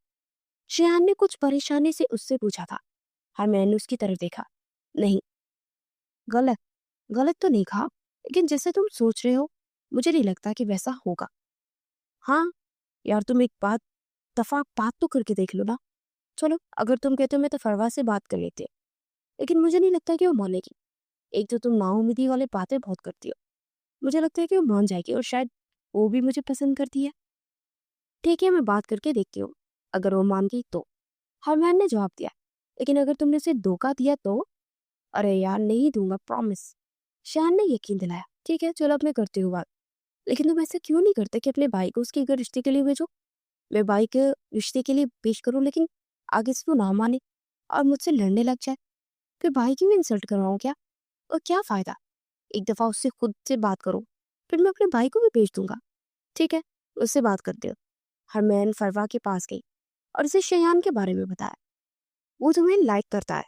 शियान ने कुछ परेशानी से उससे पूछा था। हरमैन ने उसकी तरफ देखा। नहीं, गलत गलत तो नहीं कहा, लेकिन जैसे तुम सोच रहे हो मुझे नहीं लगता कि वैसा होगा। हाँ यार, तुम एक बात तो करके देख लो ना। चलो, अगर तुम कहते हो मैं तो फरवा से बात कर लेते, लेकिन मुझे नहीं लगता कि वो मानेगी। एक तो तुम नाउमीदी वाली बातें बहुत करती हो, मुझे लगता है कि वो मान जाएगी और शायद वो भी मुझे पसंद करती है। ठीक है, मैं बात करके देखती हूँ, अगर वो मान गई तो। हरमैन ने जवाब दिया। लेकिन अगर तुमने उसे धोखा दिया तो? अरे यार नहीं दूंगा, प्रॉमिस। शान ने यकीन दिलाया। ठीक है चलो, अब मैं करती हूँ बात। लेकिन तुम ऐसा क्यों नहीं करते कि अपने भाई को उसके घर रिश्ते के लिए भेजो? मैं भाई के रिश्ते के लिए पेश करूँ, लेकिन आगे से वो ना माने और मुझसे लड़ने लग जाए, फिर भाई की भी इंसल्ट करवाऊँ क्या? और क्या फायदा? एक दफा उससे खुद से बात करो, फिर मैं अपने भाई को भी भेज दूंगा। ठीक है, उससे बात करते हो। हरमैन फरवा के पास गई और उसे शयान के बारे में बताया। वो तुम्हें लाइक करता है।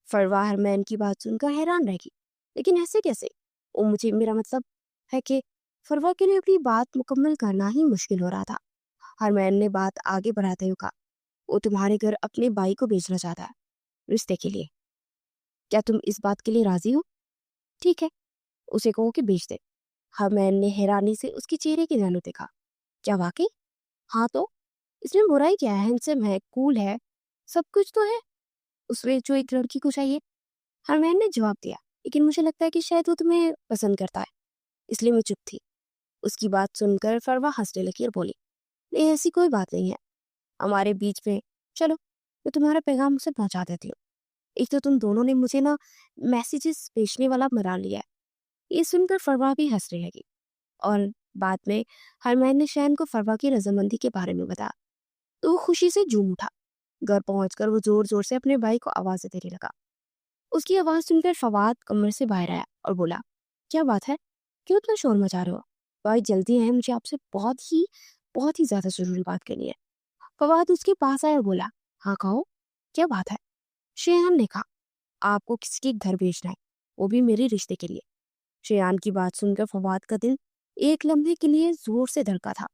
फरवा हरमैन की बात सुनकर हैरान रह गई। लेकिन ऐसे कैसे? वो मुझे, मेरा मतलब है कि फरवा के लिए अपनी बात मुकम्मल करना ही मुश्किल हो रहा था। हरमैन ने बात आगे बढ़ाते हुए कहा, वो तुम्हारे घर अपने भाई को भेजना चाहता है, रिश्ते के लिए। क्या तुम इस बात के लिए राजी हो? ठीक है, उसे कहो कि भेज दे। हरमैन ने हैरानी से उसके चेहरे की जानू देखा। क्या वाकई? हाँ तो इसमें बुराई क्या है? हैंडसम है, कूल है, सब कुछ तो है उसमें जो एक लड़की को चाहिए। हरमैन ने जवाब दिया। लेकिन मुझे लगता है कि शायद वो तुम्हें पसंद करता है, इसलिए मैं चुप थी। उसकी बात सुनकर फरवा हंसने लगी और बोली, नहीं ऐसी कोई बात नहीं है हमारे बीच में। चलो, मैं तुम्हारा पैगाम उसे पहुंचा देती हूँ। एक तो तुम दोनों ने मुझे ना मैसेजेस भेजने वाला बना लिया है। ये सुनकर फरवा भी हंसने लगी और बाद में हरमैन ने शैन को फरवा की रजामंदी के बारे में बताया, तो वो खुशी से झूम उठा। घर पहुंचकर वो जोर जोर से अपने भाई को आवाजें देने लगा। उसकी आवाज सुनकर फवाद कमरे से बाहर आया और बोला, क्या बात है, क्यों इतना शोर मचा रहे हो? भाई जल्दी है, मुझे आपसे बहुत ही ज्यादा जरूरी बात करनी है। फवाद उसके पास आया और बोला, हाँ कहो, क्या बात है? शेयान ने कहा, आपको किसी के घर भेजना है, वो भी मेरे रिश्ते के लिए। शेयान की बात सुनकर फवाद का दिल एक लम्हे के लिए जोर से धड़का था,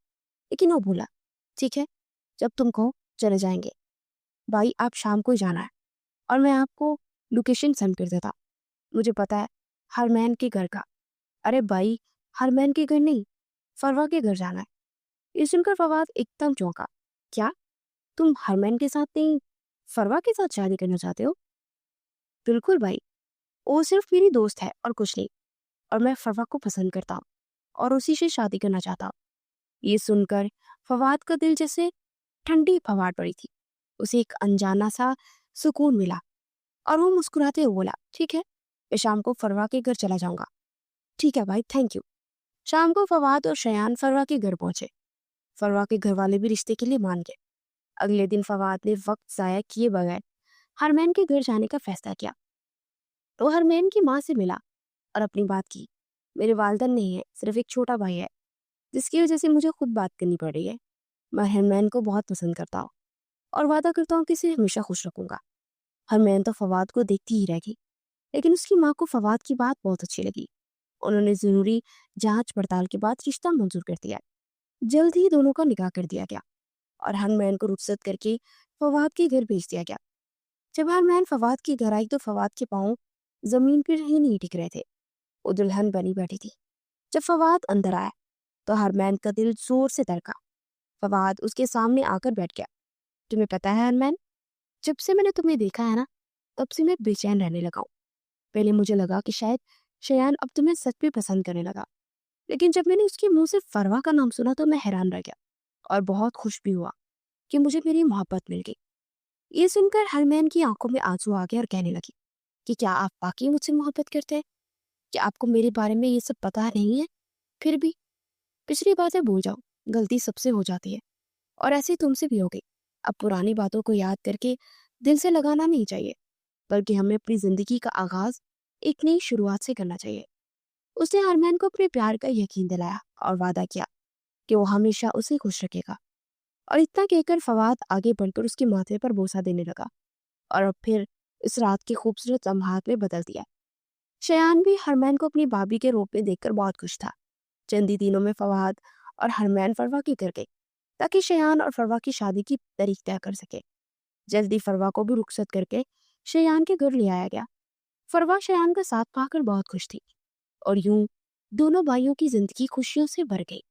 लेकिन वो बोला, ठीक है, जब तुम कहो चले जाएंगे। भाई आप शाम को ही जाना है और मैं आपको लोकेशन सेंड कर देता। मुझे पता है हरमैन के घर का। अरे भाई, हरमैन के घर नहीं, फरवा के घर जाना है। ये सुनकर फवाद एकदम चौंका। क्या तुम हरमैन के साथ नहीं, फरवा के साथ शादी करना चाहते हो? बिल्कुल भाई, वो सिर्फ मेरी दोस्त है और कुछ नहीं, और मैं फरवा को पसंद करता हूँ और उसी से शादी करना चाहता हूँ। ये सुनकर फवाद का दिल जैसे ठंडी फवाड़ पड़ी थी। उसे एक अनजाना सा सुकून मिला और वो मुस्कुराते हुए बोला, ठीक है, मैं शाम को फरवा के घर चला जाऊंगा। ठीक है भाई, थैंक यू। शाम को फवाद और शयान फरवा के घर पहुंचे। फरवा के घर वाले भी रिश्ते के लिए मान गए। अगले दिन फवाद ने वक्त जाया किए बगैर हरमैन के घर जाने का फैसला किया। वो हरमैन की माँ से मिला और अपनी बात की। मेरे वालिदैन नहीं है, सिर्फ एक छोटा भाई है, जिसकी वजह से मुझे खुद बात करनी पड़ रही है। मैं हरमैन को बहुत पसंद करता हूँ और वादा करता हूँ कि इसे हमेशा खुश रखूंगा। हरमैन तो फवाद को देखती ही रह गई, लेकिन उसकी माँ को फवाद की बात बहुत अच्छी लगी। उन्होंने जरूरी जांच पड़ताल के बाद रिश्ता मंजूर कर दिया। जल्द ही दोनों का निकाह कर दिया गया और हरमैन को रुखसत करके फवाद के घर भेज दिया गया। जब हरमैन फवाद के घर आई तो फवाद के पाँव जमीन पर ही नहीं टिक रहे थे। वो दुल्हन बनी बैठी थी। जब फवाद अंदर आया तो हरमैन का दिल जोर से धड़का। फवाद उसके सामने आकर बैठ गया। तुम्हें पता है हरमैन, जब से मैंने तुम्हें देखा है ना, तब से मैं बेचैन रहने लगा हूँ। पहले मुझे लगा कि शायद शयान अब तुम्हें सच में पसंद करने लगा, लेकिन जब मैंने उसके मुंह से फरवा का नाम सुना तो मैं हैरान रह गया और बहुत खुश भी हुआ कि मुझे मेरी मोहब्बत मिल गई। ये सुनकर हरमैन की आंखों में आंसू आ गए और कहने लगी कि क्या आप वाकई मुझसे मोहब्बत करते हैं? क्या आपको मेरे बारे में ये सब पता नहीं है? फिर भी पिछली बातें भूल जाओ, गलती सबसे हो जाती है और ऐसे तुमसे भी हो गई। अब पुरानी बातों को याद करके दिल से लगाना नहीं चाहिए, बल्कि हमें अपनी जिंदगी का आगाज एक नई शुरुआत से करना चाहिए। उसने हरमैन को अपने प्यार का यकीन दिलाया और वादा किया कि वो हमेशा उसे खुश रखेगा। और इतना कहकर फवाद आगे बढ़कर उसके माथे पर बोसा देने लगा और अब फिर इस रात के खूबसूरत लम्हात में बदल दिया। शयान भी हरमैन को अपनी भाभी के रूप में देखकर बहुत खुश था। चंद ही दिनों में फवाद और हरमैन फरवा के घर गए ताकि शयान और फरवा की शादी की तारीख तय कर सके। जल्दी फरवा को भी रुखसत करके शयान के घर ले आया गया। फरवा शयान का साथ पाकर बहुत खुश थी और यूं दोनों भाइयों की जिंदगी खुशियों से भर गई।